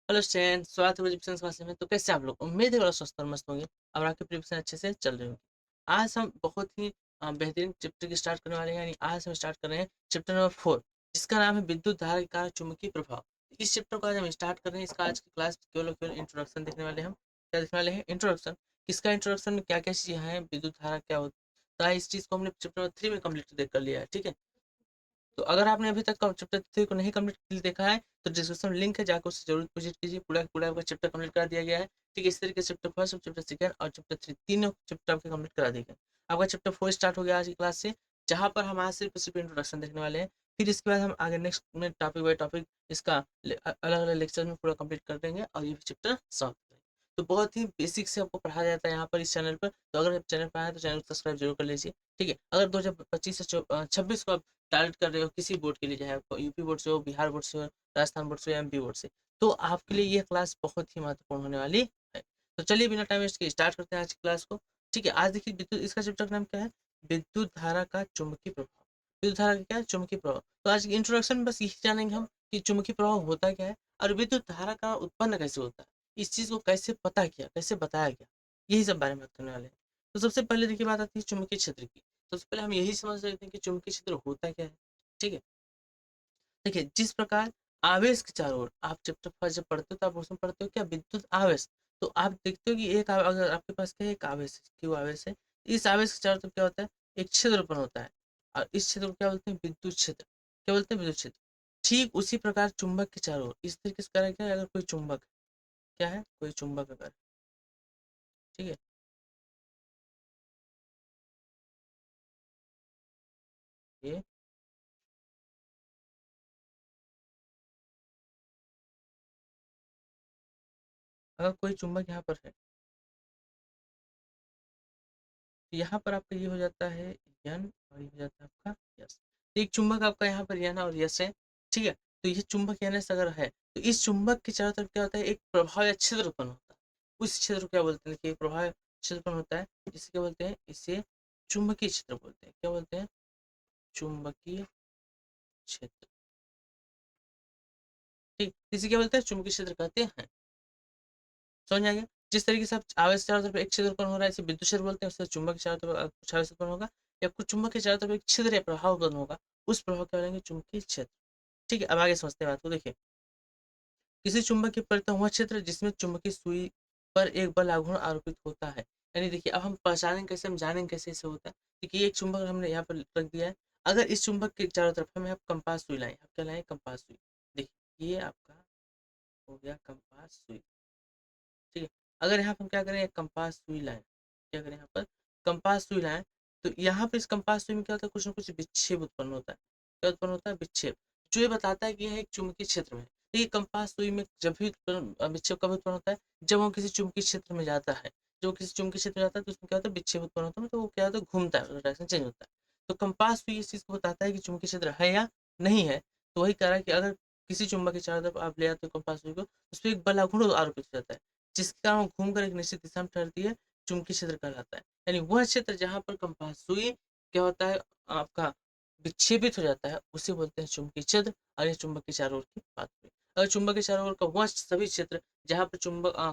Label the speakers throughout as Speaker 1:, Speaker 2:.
Speaker 1: Hello student, स्वागत है preparation class में। तो कैसे आप लोग? उम्मीद है बड़ा स्वस्थ और मस्त होंगे और आपकी प्रिपरेशन अच्छे से चल रही होगी। आज हम बहुत ही बेहतरीन चैप्टर की स्टार्ट करने वाले हैं। यानी आज हम स्टार्ट कर रहे हैं चैप्टर नंबर 4, जिसका नाम है विद्युत धारा के कारण चुंबकीय प्रभाव। इस चैप्टर को आज हम स्टार्ट कर रहे हैं। इसका आज की क्लास केवल और केवल इंट्रोडक्शन देखने वाले हैं। हम क्या देखने वाले हैं? इंट्रोडक्शन। किसका इंट्रोडक्शन में क्या क्या चीजें हैं, विद्युत धारा क्या होता है, इस चीज को हमने चैप्टर नंबर 3 में कम्प्लीट देख कर लिया है। ठीक है, तो अगर आपने अभी तक चैप्टर 3 को नहीं कंप्लीट देखा है तो डिस्क्रिप्शन में लिंक है, जाकर उससे जरूर विजिट कीजिए। पूरा पूरा आपका चैप्टर कंप्लीट करा दिया गया है। ठीक है, इस तरीके से चैप्टर फर्स्ट, चैप्टर सेकंड और चैप्टर 3 तीनों चैप्टर आपके कंप्लीट करा दिए गए। आपका चैप्टर 4 स्टार्ट हो गया आज की क्लास से, जहाँ पर हम आज सिर्फ इंट्रोडक्शन देखने वाले हैं। फिर इसके बाद हम आगे नेक्स्ट में टॉपिक बाय टॉपिक इसका अलग अलग लेक्चर में पूरा कंप्लीट कर देंगे और ये चैप्टर सॉल्व करेंगे। तो बहुत ही बेसिक से आपको पढ़ाया जाता है यहाँ पर इस चैनल पर। तो अगर आप चैनल पर आए तो चैनल को सब्सक्राइब जरूर कर लीजिए। ठीक है, अगर 2025 से 26 को टारगेट कर रहे हो किसी बोर्ड के लिए, चाहे आपको यूपी बोर्ड से हो, बिहार बोर्ड से हो, राजस्थान बोर्ड से हो, एमपी बोर्ड से, तो आपके लिए ये क्लास बहुत ही महत्वपूर्ण होने वाली है। तो चलिए बिना टाइम वेस्ट के स्टार्ट करते हैं आज की क्लास को। ठीक है, आज देखिए विद्युत, इसका चैप्टर का नाम क्या है? विद्युत धारा का चुंबकीय प्रभाव। विद्युत धारा का क्या है? चुंबकीय प्रभाव। तो आज की इंट्रोडक्शन में बस यही जानेंगे हम कि चुंबकीय प्रभाव होता क्या है और विद्युत धारा का उत्पन्न कैसे होता है, इस चीज को कैसे पता किया, कैसे बताया गया, यही सब बारे में बात करने वाले हैं। तो सबसे पहले देखिए बात आती है चुंबकीय क्षेत्र की। सबसे पहले हम यही समझ लेते हैं कि चुंबकीय क्षेत्र होता क्या है। ठीक है, देखिए जिस प्रकार आवेश के चारों ओर, आप चैप्टर फर्स्ट जब पढ़ते हो तो आप उसमें पढ़ते हो क्या? विद्युत आवेश। तो आप देखते हो कि अगर आपके पास क्या है, एक आवेश है, क्यू आवेश है। इस आवेश के चारों तरफ क्या होता है? एक क्षेत्र उत्पन्न होता है और इस क्षेत्र को क्या बोलते हैं? विद्युत क्षेत्र। क्या बोलते हैं? विद्युत क्षेत्र। ठीक उसी प्रकार चुंबक के चारों ओर इस तरीके से करें क्या है, अगर कोई चुंबक क्या है, कोई चुंबक अगर, ठीक है, ये अगर कोई चुंबक यहाँ पर है, तो यहाँ पर आपका ये हो जाता है यन और ये हो जाता है आपका यस। तो एक चुंबक आपका यहाँ पर यन और यस है। ठीक है, तो ये चुंबक यन एस अगर है तो इस चुंबक के चारों तरफ क्या होता है? एक प्रभाव या क्षेत्र उत्पन्न होता है। उस क्षेत्र को क्या बोलते हैं? कि प्रभाव क्षेत्र उत्पन्न होता है, जिसे क्या बोलते हैं? इसे चुंबकीय क्षेत्र बोलते हैं। क्या बोलते हैं? चुंबकीय क्षेत्र। ठीक, इसे क्या बोलते हैं? चुंबकीय क्षेत्र कहते हैं। समझ में आ गया? जिस तरीके से आप आवेश के चारों तरफ एक छिद्र उत्पन्न हो रहा है, इसे विद्युत क्षेत्र बोलते हैं। उससे चुंबक के चारों तरफ कुछ आवेश उत्पन्न होगा, या कुछ चुंबक के चारों तरफ एक छिद्र या प्रभाव उत्पन्न होगा, उस प्रभाव क्या बोलेंगे? चुंबकीय क्षेत्र। ठीक है, अब आगे समझते हैं बात को। देखिए, किसी चुंबक के परितः वह क्षेत्र जिसमें चुंबकीय सुई पर एक बल आघूर्ण आरोपित होता है। यानी देखिए, अब हम पहचानेंगे कैसे, हम जानेंगे कैसे इसे होता है? क्योंकि एक चुंबक हमने यहाँ पर रख दिया है। अगर इस चुंबक के चारों तरफ हम यहाँ कंपास सुई लाएं, आप क्या लाएं? कंपास सुई। देखिए ये आपका हो गया कंपास सुई। ठीक है, अगर यहाँ पर हम क्या करें? एक कंपास सुई लाएं, क्या करें? यहाँ पर कंपास सुई लाएं, तो यहाँ पे इस कंपास सुई में क्या होता है? कुछ ना कुछ विक्षेप उत्पन्न होता है। क्या उत्पन्न होता है? विक्षेप, जो ये बताता है कि यह एक चुंबकीय क्षेत्र में है। तो ये कंपास सुई में जब भी विक्षेप कब उत्पन्न होता है? जब वो किसी चुंबकीय क्षेत्र में जाता है। जब वो किसी चुंबकीय क्षेत्र में जाता है तो उसमें क्या होता है? विक्षेप उत्पन्न होता है, तो वो क्या होता है? घूमता है, डायरेक्शन चेंज होता है। तो कंपास सुई इस चीज को बताता है कि चुंबकीय क्षेत्र है या नहीं है। तो वही कह रहा है कि अगर किसी चुंबक के चारों तरफ आप ले आते हो कंपास सुई को, उस पर एक बल आघूर्ण आरोपित हो जाता है, जिसके कारण वो घूमकर एक निश्चित दिशा में ठहरती है। चुंबकीय क्षेत्र कहलाता है। यानी वह क्षेत्र जहाँ पर कंपास सुई क्या होता है? आपका विक्षेपित हो जाता है, उसे बोलते हैं चुंबकीय क्षेत्र। और ये चुंबक के चारों ओर की बात हुई। अगर चुंबक के चारों ओर का वह सभी क्षेत्र जहाँ पर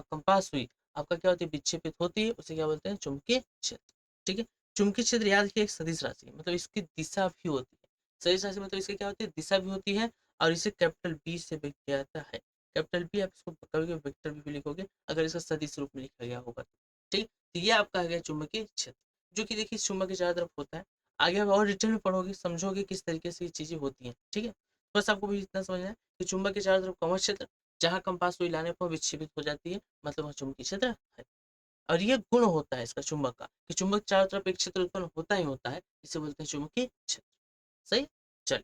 Speaker 1: कंपास सुई आपका क्या होती है? विक्षेपित होती है, उसे क्या बोलते हैं? चुंबकीय क्षेत्र। ठीक है, चुंबकीय क्षेत्र याद रखिए एक सदिश राशि है, मतलब इसकी दिशा भी होती है। सदिश राशि मतलब इसकी क्या होती है? दिशा भी होती है। और इसे कैपिटल बी से व्यक्त किया जाता है। कैपिटल बी, आप इसको कभी कभी वेक्टर भी लिखोगे अगर इसका सदिश रूप में लिखा गया होगा तो। ठीक, तो ये आपका आ गया चुंबकीय क्षेत्र, जो कि देखिए चुंबक के चारों तरफ होता है। आगे आप और डिटेल में पढ़ोगे, समझोगे किस तरीके से ये चीजें होती हैं। ठीक है, बस आपको भी इतना समझना है कि चुंबक के चारों तरफ कवच क्षेत्र, जहाँ कंपास सुई लाने पर विक्षेपित हो जाती है, मतलब वह चुंबकीय क्षेत्र है। और ये गुण होता है इसका चुंबक का, कि चुंबक चारों तरफ एक क्षेत्र उत्पन्न होता ही होता है, इसे बोलते हैं चुंबकीय क्षेत्र। सही, चल,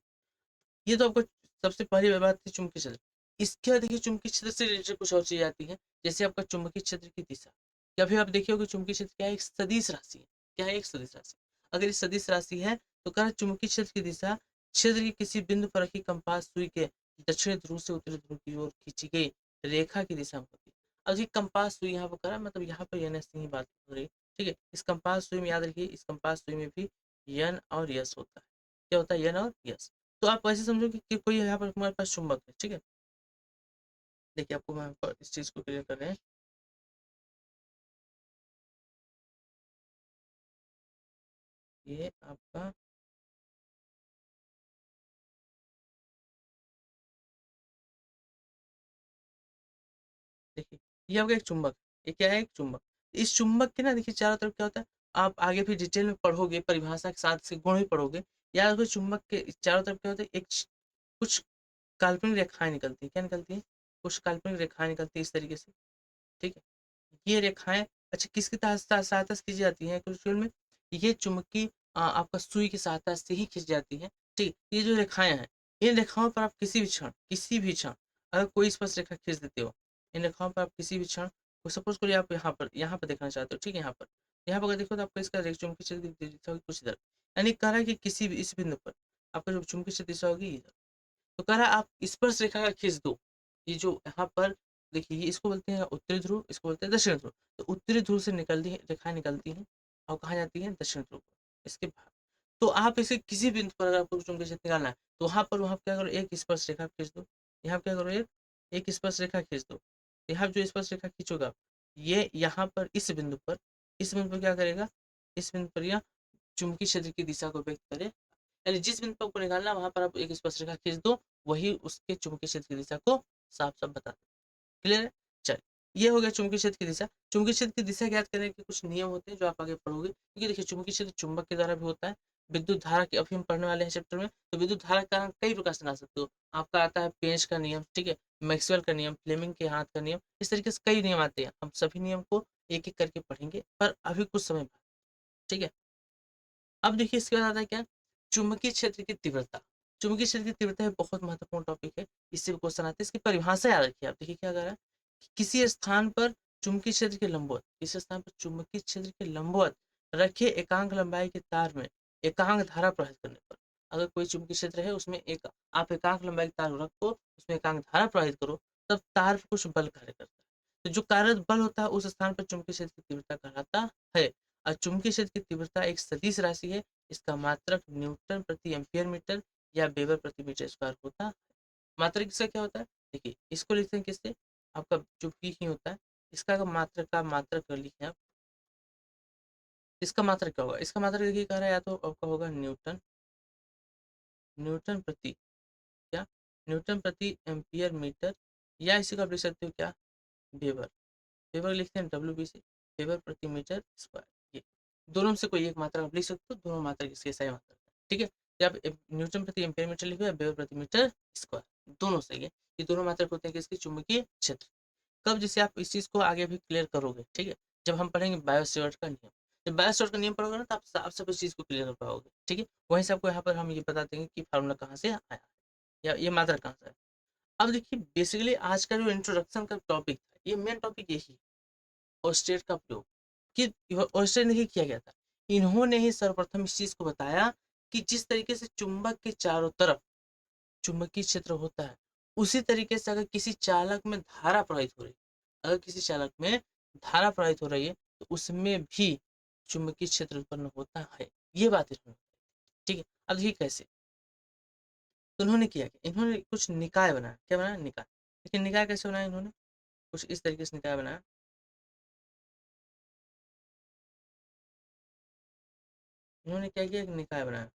Speaker 1: ये तो आपको सबसे पहली बात थी चुंबकीय क्षेत्र। इसके बाद देखिए चुंबकीय क्षेत्र से रिलेटेड कुछ और चीज आती है, जैसे आपका चुंबकीय क्षेत्र की दिशा। या फिर आप देखिए होगा चुंबकीय क्षेत्र क्या है? एक सदिश राशि है। क्या है? एक सदिश राशि। अगर ये सदिश राशि है तो कह चुंबकीय क्षेत्र की दिशा क्षेत्र के किसी बिंदु पर रखी कंपास सुई के दक्षिणी ध्रुव से उत्तरी ध्रुव की ओर खींची गई रेखा की दिशा में होती है। अब ये कंपास सुई यहाँ पर करा, मतलब यहाँ पर एन की बात हो रही है। ठीक है, इस कंपास सुई में याद रखिए, इस कंपास सुई में भी यन और यस होता है। क्या होता है? यन और यस। तो आप ऐसे समझो कि कोई यहाँ पर हमारे पास चुंबक है। ठीक है, देखिए आपको मैं इस चीज को क्लियर कर रहे हैं। ये आपका देखिए, ये हो गया एक चुंबक। ये क्या है? एक चुंबक। इस चुंबक के ना देखिए चारों तरफ क्या होता है, आप आगे फिर डिटेल में पढ़ोगे, परिभाषा के साथ इसके गुण भी पढ़ोगे। याद रखो चुंबक के चारों तरफ क्या होता है, कुछ काल्पनिक रेखाएं निकलती है। क्या निकलती है? कुछ काल्पनिक रेखाएं निकलती है इस तरीके से। ठीक है, ये रेखाएं अच्छा किसकी सहायता से खींची जाती है एक्चुअल में? ये चुंबकीय आपका सुई की सहायता से ही खींची जाती है। ठीक, ये जो रेखाएं हैं, इन रेखाओं पर आप किसी भी क्षण अगर कोई स्पर्श रेखा खींच देते हो, इन रेखाओं पर आप किसी भी क्षण, सपोज करिए आप यहाँ पर देखना चाहते हो, ठीक है, यहाँ पर अगर देखो तो आपको इसका चुंबकीय क्षेत्र की दिशा होगी कुछ इधर। यानी कह रहा है कि किसी भी इस बिंदु पर आपका जो चुंबकीय क्षेत्र दिशा होगी इधर। तो कह रहा है आप स्पर्श रेखा का खींच दो। ये जो यहाँ पर देखिए, ये इसको बोलते हैं उत्तरी ध्रुव, इसको बोलते हैं दक्षिण ध्रुव। तो उत्तरी ध्रुव से निकलती है रेखाएं, निकलती हैं और कहाँ जाती है? दक्षिण ध्रुव पर। इसके बाद तो आप इसे किसी बिंदु पर अगर आपको चुंबकीय क्षेत्र निकालना है तो वहाँ क्या करो, एक स्पर्श रेखा खींच दो। यहाँ क्या करो, एक एक स्पर्श रेखा खींच दो। यहाँ जो स्पर्श रेखा खींचोगा, ये यहाँ पर इस बिंदु पर क्या करेगा? इस बिंदु पर यह चुंबकीय क्षेत्र की दिशा को व्यक्त करे। यानी जिस बिंदु पर आपको निकालना है वहां पर आप एक स्पर्श रेखा खींच दो, वही उसके चुंबकीय क्षेत्र की दिशा को साफ साफ बता दे। क्लियर है? चलिए, ये हो गया चुंबकीय क्षेत्र की दिशा। चुंबकीय क्षेत्र की दिशा ज्ञात करने के कुछ नियम होते हैं जो आप आगे पढ़ोगे, क्योंकि देखिए चुंबकीय क्षेत्र चुंबक के द्वारा भी होता है। विद्युत धारा की अभी हम पढ़ने वाले हैं चैप्टर में, तो विद्युत धारा का हम कई प्रकार से बना सकते हो। आपका आता है पेंच का नियम, ठीक है, मैक्सवेल का नियम, फ्लेमिंग के हाथ का नियम, इस तरीके से कई नियम आते हैं। हम सभी नियम को एक एक करके पढ़ेंगे, पर अभी कुछ समय बाद। ठीक है, अब देखिए इसके बाद आता है क्या? चुंबकीय क्षेत्र की तीव्रता। चुंबकीय क्षेत्र की तीव्रता एक बहुत महत्वपूर्ण टॉपिक है। इससे भी क्वेश्चन आते हैं। इसकी परिभाषा याद रखिए आप। देखिए क्या कर रहा है, किसी स्थान पर चुंबकीय क्षेत्र के लंबवत, किसी स्थान पर चुंबकीय क्षेत्र के लंबवत रखे एकांक लंबाई के तार में एकांक धारा प्रवाहित करने पर, अगर कोई चुंबकीय क्षेत्र है उसमें एक आप एकांक लंबाई के तार रखो, उसमें एकांक धारा प्रवाहित करो, तब तार पर कुछ बल कार्य करता है। तो जो कार्यरत बल होता है उस स्थान पर चुंबकीय क्षेत्र की तीव्रता कहलाता है। और चुंबकीय क्षेत्र की तीव्रता एक सदिश राशि है। इसका मात्रक न्यूटन प्रति एम्पियर मीटर या वेबर प्रति मीटर स्क्वायर होता है। मात्रक इसका क्या होता है? देखिए इसको लिखते हैं किससे? आपका जो पी ही होता है, इसका अगर मात्रक लिखें आप, इसका मात्रक क्या होगा? इसका मात्रक देखिए कह रहा है, या तो आपका होगा न्यूटन, न्यूटन प्रति क्या, न्यूटन प्रति एम्पियर मीटर, या इसी को आप लिख सकते हो क्या, वेबर। वेबर लिखते हैं डब्ल्यू बी से, वेबर प्रति मीटर स्क्वायर। ये दोनों में से कोई एक मात्रा आप लिख सकते हो, दोनों मात्रा इसके सही मात्रा है। ठीक है, या आप न्यूटन प्रति एम्पियर मीटर लिखो या वेबर प्रति मीटर स्क्वायर, दोनों सही है। ये दोनों मात्रक होते हैं किसके? चुंबकीय क्षेत्र। कब? जैसे आप इस चीज को आगे भी क्लियर करोगे, ठीक है, जब हम पढ़ेंगे बायोसेवर्ट का नियम। जब बायोसेवर्ट का नियम पढ़ोगे ना तो आप सब इस चीज को क्लियर कर पाओगे। ठीक है, वहीं से आपको यहाँ पर हम ये बता देंगे कि फार्मूला कहाँ से आया है या ये मात्रा कहाँ से है। अब देखिए बेसिकली आज का जो इंट्रोडक्शन का टॉपिक था, ये मेन टॉपिक यही है, ओस्टेट का प्रयोग। कि ओस्टेट ने ही किया गया था, इन्होंने ही सर्वप्रथम इस चीज को बताया कि जिस तरीके से चुंबक के चारों तरफ चुंबकीय क्षेत्र होता है, उसी तरीके से अगर किसी चालक में धारा प्रवाहित हो रही है, अगर किसी चालक में धारा प्रवाहित हो रही है तो उसमें भी चुंबकीय क्षेत्र उत्पन्न होता है। ये बात इन्होंने, ठीक है। अब देखिए कैसे, तो उन्होंने किया कि इन्होंने कुछ निकाय बनाया। क्या बनाया? निकाय। लेकिन निकाय कैसे बनाया इन्होंने? कुछ इस तरीके से निकाय बनाया। इन्होंने क्या किया? एक निकाय बनाया।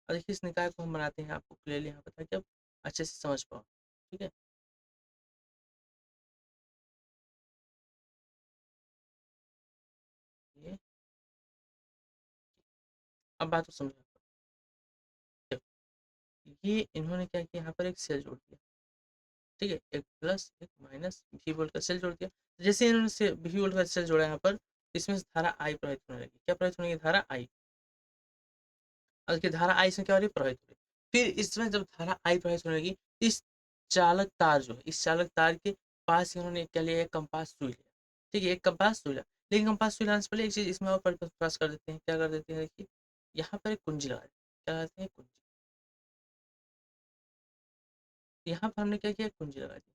Speaker 1: और देखिए इस निकाय को हम बनाते हैं, आपको क्लियरली यहाँ पता है कि आप अच्छे से समझ पाओ। ठीक है, ये अब बात को समझो। देखो ये इन्होंने क्या किया, यहाँ पर एक सेल जोड़ दिया। ठीक है, एक प्लस एक माइनस भी वोल्ट का सेल जोड़ दिया। जैसे इन्होंने से भी वोल्ट का सेल जोड़ा यहाँ पर, इसमें से धारा आई प्रवाहित होने लगी। क्या प्रवाहित होने लगी? धारा आई। और की धारा आई इसमें क्या हो रही है? प्रवाहित हो रही है। फिर इसमें जब धारा आई प्रवाहित होने लगी, इस चालक तार जो है, इस चालक तार के पास इन्होंने क्या लिया? एक कंपास सुई लिया। ठीक है, एक कंपास सुई लिया। लेकिन कंपास सुई लाने से पहले एक चीज इसमें और पास कर देते हैं। क्या कर देते हैं? देखिए यहाँ पर एक कुंजी लगा देते हैं। क्या लगाते हैं? कुंजी। यहाँ पर हमने क्या किया? कुंजी लगा दी।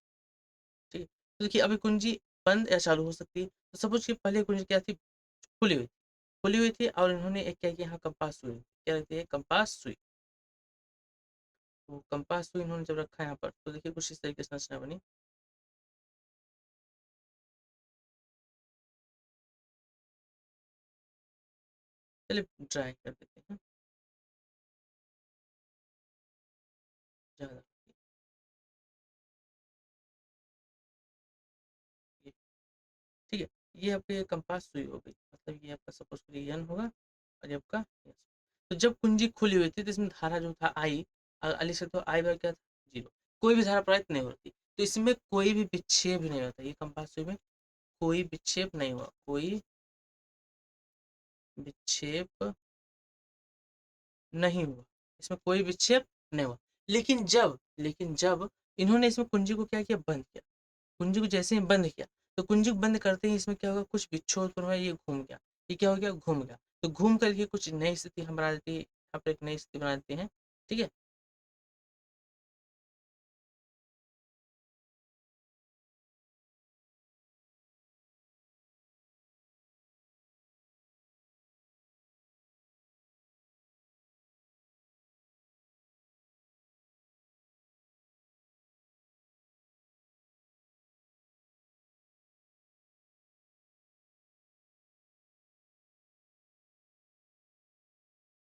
Speaker 1: ठीक है, तो देखिए अभी कुंजी बंद या चालू हो सकती है। तो सपोज कि पहले कुंजी क्या थी? खुली हुई थी और इन्होंने एक क्या किया? यहाँ कंपास सुई, क्या रहती है? कंपास सुई। तो कंपास सुई इन्होंने जब रखा है यहाँ पर, तो देखिए कुछ इस तरीके से संरचना बनी। चलिए ट्राई कर देते हैं ज़्यादा। ये ठीक है, ये आपके कंपास सुई हो गई, मतलब ये आपका सपोज करिए एन होगा और ये आपका yes। तो जब कुंजी खुली हुई थी तो इसमें धारा जो था आई, अली से तो आई बार क्या था, जीरो, कोई भी धारा प्रवाहित नहीं होती, तो इसमें कोई भी विक्षेप नहीं होता, ये कंपास सुई में कोई विक्षेप नहीं हुआ, कोई विक्षेप नहीं हुआ, इसमें कोई विक्षेप नहीं हुआ। लेकिन जब इन्होंने इसमें कुंजी को क्या किया, बंद किया, कुंजी को जैसे ही बंद किया, तो कुंजी को बंद करते ही इसमें क्या होगा, कुछ विक्षोभ उत्पन्न हुआ, ये घूम गया, ये क्या हो गया, घूम गया, तो घूम करके कुछ नई स्थिति हम बना देती है, यहाँ पर एक नई स्थिति बना देते हैं, ठीक है।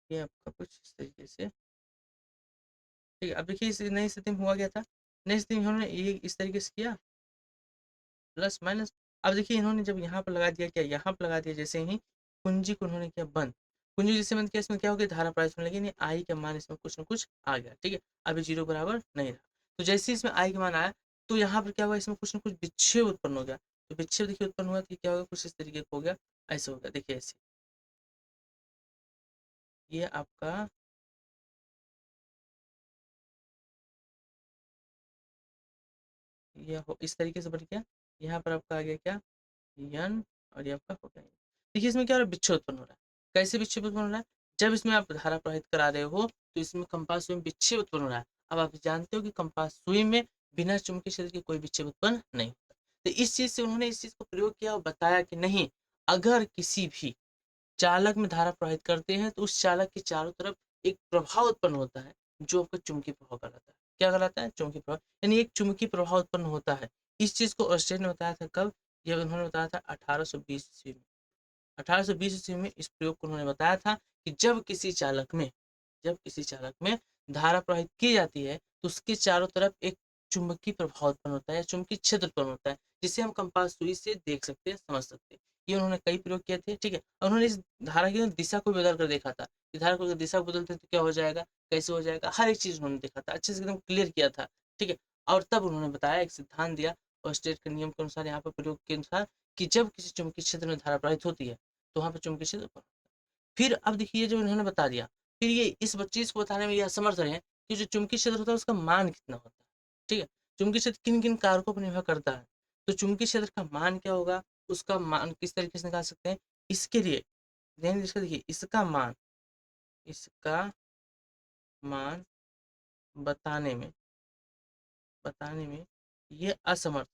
Speaker 1: ये आपका कुछ इस तरीके से, ठीक है। अब देखिए इस नई स्थिति में हुआ क्या था, नई स्थिति में उन्होंने ये इस तरीके से किया, प्लस माइनस। अब देखिए इन्होंने जब यहाँ पर लगा दिया, क्या यहाँ पर लगा दिया, जैसे ही कुंजी को उन्होंने किया बंद, कुंजी जैसे बंद किया, इसमें क्या हो गया, धारा प्रवाहित होने लगी, नहीं आई का मान इसमें कुछ ना कुछ आ गया, ठीक है, अभी जीरो बराबर नहीं रहा, तो जैसे ही इसमें आई का मान आया, तो यहाँ पर क्या हुआ, इसमें कुछ ना कुछ विक्षेप उत्पन्न हो गया, तो विक्षेप देखिए उत्पन्न हुआ, तो क्या होगा, कुछ इस तरीके का हो गया, ऐसे हो गया, देखिए ऐसे, ये आपका ये हो इस तरीके से बन गया, यहाँ पर आपका आ गया क्या, यन, और ये आपका हो गया। देखिए इसमें क्या हो रहा है, विक्षेप उत्पन्न हो रहा है, कैसे विक्षेप उत्पन्न हो रहा है, जब इसमें आप धारा प्रवाहित करा रहे हो, तो इसमें कंपास सुई में विक्षेप उत्पन्न हो रहा है। अब आप जानते हो कि कंपास सुई में बिना चुंबकीय क्षेत्र के कोई विक्षेप उत्पन्न नहीं होता, तो इस चीज से उन्होंने इस चीज को प्रयोग किया और बताया कि नहीं, अगर किसी भी चालक में धारा प्रवाहित करते हैं, तो उस चालक के चारों तरफ एक प्रभाव उत्पन्न होता है, जो आपका चुंबकीय प्रभाव कहलाता है। क्या कहलाता है, चुंबकीय प्रभाव, यानी एक चुंबकीय प्रभाव उत्पन्न होता है। इस चीज को ऑस्टेन ने बताया था कब, ये उन्होंने बताया था 1820 ईस्वी में। 1820 ईस्वी में इस प्रयोग को उन्होंने बताया था कि जब किसी चालक में धारा प्रवाहित की जाती है, तो उसके चारों तरफ एक चुंबकीय प्रभाव उत्पन्न होता है, चुंबकीय क्षेत्र उत्पन्न होता है, जिसे हम कंपास सुई से देख सकते हैं, समझ सकते हैं। ये उन्होंने कई प्रयोग किए थे, ठीक है। उन्होंने इस धारा की दिशा को बदल कर देखा था कि धारा को अगर दिशा को बदलते हैं तो क्या हो जाएगा, कैसे हो जाएगा, हर एक चीज उन्होंने देखा था, अच्छे से एकदम क्लियर किया था, ठीक है। और तब उन्होंने बताया, एक सिद्धांत दिया और स्टेट के नियम के अनुसार, यहाँ पर प्रयोग के अनुसार, कि जब किसी चुंबकीय क्षेत्र में धारा प्रवाहित होती है, तो वहाँ पर चुंबकीय क्षेत्र उत्पन्न होता है। फिर अब देखिए जो इन्होंने बता दिया, फिर ये इस चीज को बताने में ये असमर्थ रहे कि जो चुंबकीय क्षेत्र होता है उसका मान कितना होता है, ठीक है। चुंबकीय क्षेत्र किन किन कारकों पर निर्भर करता है, तो चुंबकीय क्षेत्र का मान क्या होगा, उसका मान किस तरीके से निकाल सकते हैं, इसके लिए ध्यान दीजिए, देखिए इसका मान बताने में बताने में ये असमर्थ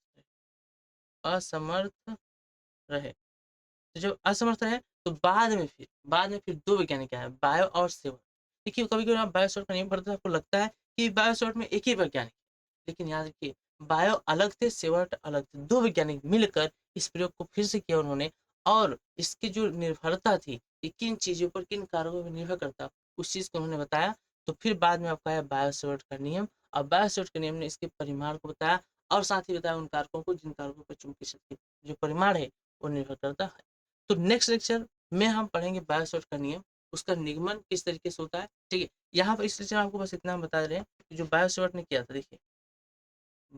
Speaker 1: रहे। तो जब असमर्थ रहे, तो बाद में फिर दो वैज्ञानिक आए, बायो और सेवर्ट। देखिए कभी कभी आप बायो सेवर्ट का नेम पढ़ते हैं, आपको लगता है कि बायो सेवर्ट में एक ही वैज्ञानिक है, लेकिन याद रखिए, बायो अलग थे, सेवर्ट अलग थे, दो वैज्ञानिक मिलकर इस प्रयोग को फिर से किया उन्होंने, और इसकी जो निर्भरता थी कि किन चीजों पर, किन कारकों पर निर्भर करता, उस चीज को उन्होंने बताया। तो फिर बाद में आपका है बायो सेवर्ट का नियम, और बायो सेवर्ट के नियम ने इसके परिमाण को बताया, और साथ ही बताया उन कारकों को जिन कारकों पर चुंबकीय क्षेत्र की जो परिमाण है वो निर्भर करता है। तो नेक्स्ट लेक्चर में हम पढ़ेंगे बायोसॉर्ट का नियम, उसका निगमन किस तरीके से होता है, ठीक है। यहाँ पर इस लेक्चर में आपको बस इतना हम बता रहे हैं कि जो बायोसॉर्ट ने किया था, देखिए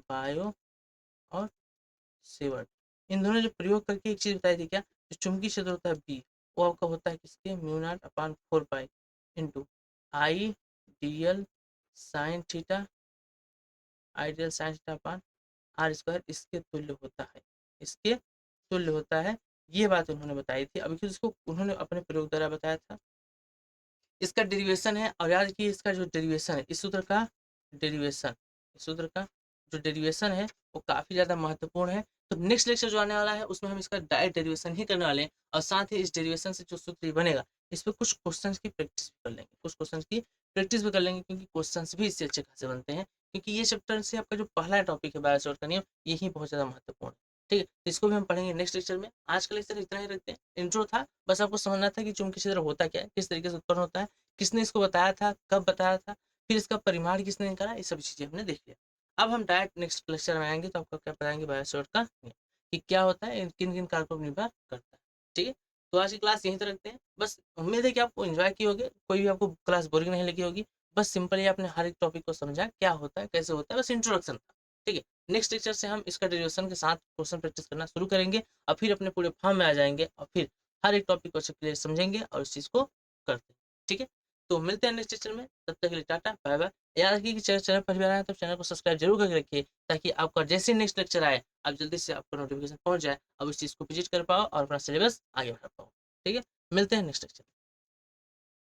Speaker 1: बायो और सेवर्ट, इन दोनों ने जो प्रयोग करके एक चीज बताई थी, क्या, जो चुंबकीय क्षेत्र होता है बी, वो आपका होता है किसके, mu naught upon 4 pi into I D L sine theta, ideal sine theta upon R square, इसके तुल्य होता है, इसके तुल्य होता है। ये बात उन्होंने बताई थी, अभी इसको उन्होंने अपने प्रयोग द्वारा बताया था। इसका डेरिवेशन है, और याद रखिए इसका जो डेरिवेशन है, इस सूत्र का डेरिवेशन इस सूत्र का जो डेरिवेशन है वो काफी ज्यादा महत्वपूर्ण है। तो नेक्स्ट लेक्चर जो आने वाला है उसमें हम इसका डायरेक्ट डेरिवेशन ही करने वाले हैं, और साथ ही इस डेरिवेशन से जो सूत्र बनेगा, इस पर कुछ क्वेश्चन की प्रैक्टिस कर लेंगे, कुछ क्वेश्चन की प्रैक्टिस भी कर लेंगे, क्योंकि क्वेश्चंस भी इससे अच्छे खासे बनते हैं, क्योंकि ये चैप्टर से आपका जो पहला टॉपिक है बायोस्फीयर का नियम, यही बहुत ज़्यादा महत्वपूर्ण है। ठीक है, तो इसको भी हम पढ़ेंगे नेक्स्ट लेक्चर में। आज का लेक्चर इतना ही रखते हैं। इंट्रो था, बस आपको समझना था कि चुंबकीय क्षेत्र होता क्या है, किस तरीके से उत्पन्न होता है, किसने इसको बताया था, कब बताया था, फिर इसका परिमाण किसने निकाला, ये सभी चीज़ें हमने देख लिया। अब हम डायरेक्ट नेक्स्ट लेक्चर में आएंगे तो आपको क्या बताएंगे बायोस्फीयर का नियम, कि क्या होता है, किन किन कारकों पर निर्भर करता है। ठीक है, तो आज की क्लास यहीं तक रखते हैं। बस उम्मीद है कि आपको एंजॉय किए होगे, कोई भी आपको क्लास बोरिंग नहीं लगी होगी। बस सिंपली आपने हर एक टॉपिक को समझा, क्या होता है, कैसे होता है, बस इंट्रोडक्शन था। ठीक है, नेक्स्ट लेक्चर से हम इसका डेरिवेशन के साथ क्वेश्चन प्रैक्टिस करना शुरू करेंगे, और फिर अपने पूरे फॉर्म में आ जाएंगे, और फिर हर एक टॉपिक को अच्छे क्लियर समझेंगे और इस चीज़ को करते हैं। ठीक है, तो मिलते हैं नेक्स्ट लेक्चर में, तब तक के लिए टाटा बाय बाय। याद रखिए कि चैनल पहली बार आया तो चैनल को सब्सक्राइब जरूर करके रखिए, ताकि आपका जैसे नेक्स्ट लेक्चर आए, आप जल्दी से आपको नोटिफिकेशन पहुंच जाए, अब इस चीज़ को विजिट कर पाओ और अपना सिलेबस आगे बढ़ा पाओ। ठीक है, मिलते हैं नेक्स्ट लेक्चर।